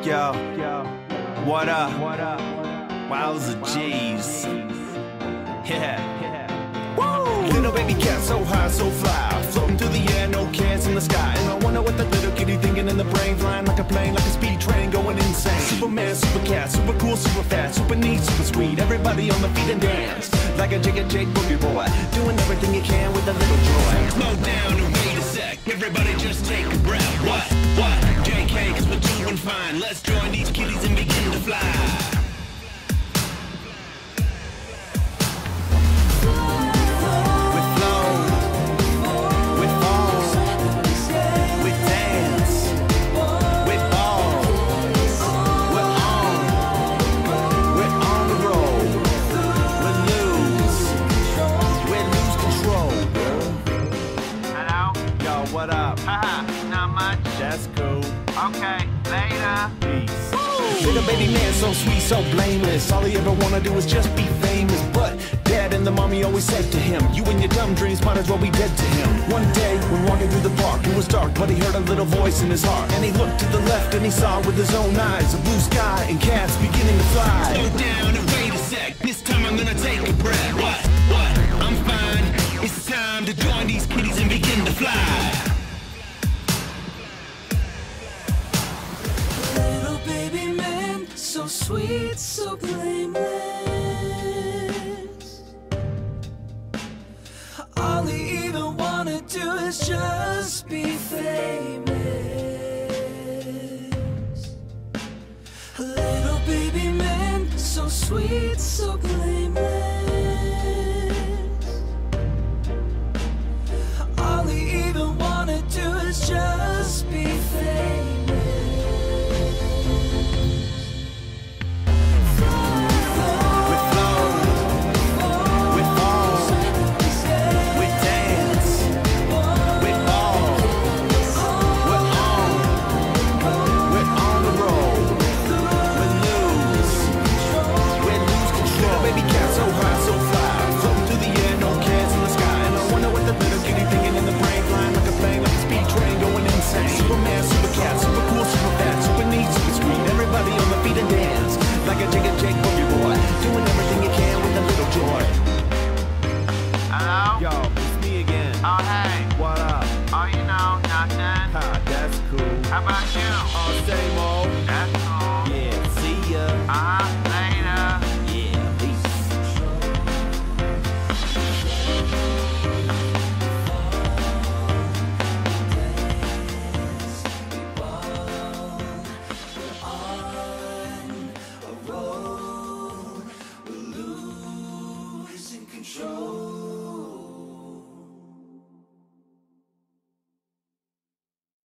Yo, what up? Wowza G's. Yeah. Woo! Little baby cat, so high, so fly, floating through the air, no cares in the sky. And I wonder what the little kitty thinking in the brain, flying like a plane, like a speed train, going insane. Superman, super cat, super cool, super fast, super neat, super sweet. Everybody on the feet and dance like a Jigga Jake boogie boy, doing everything you can with a little joy. Slow down and wait a sec. Everybody just take a breath. What? JK, cause we're doing fine. Let's join these kitties and begin to fly. What up? Haha, not much. That's cool. Okay, later. Peace. Little baby man, so sweet, so blameless. All he ever wanna do is just be famous. But dad and the mommy always said to him, you and your dumb dreams might as well be dead to him. One day, when walking through the park, it was dark, but he heard a little voice in his heart. And he looked to the left and he saw with his own eyes a blue sky and cats beginning to fly. Slow down and wait a sec. This time I'm gonna take a breath. What? I'm fine. It's time to join these kitties and begin to fly. Little baby man, so sweet, so blameless. All he even wanna do is just be famous. Little baby man, so sweet, so blameless.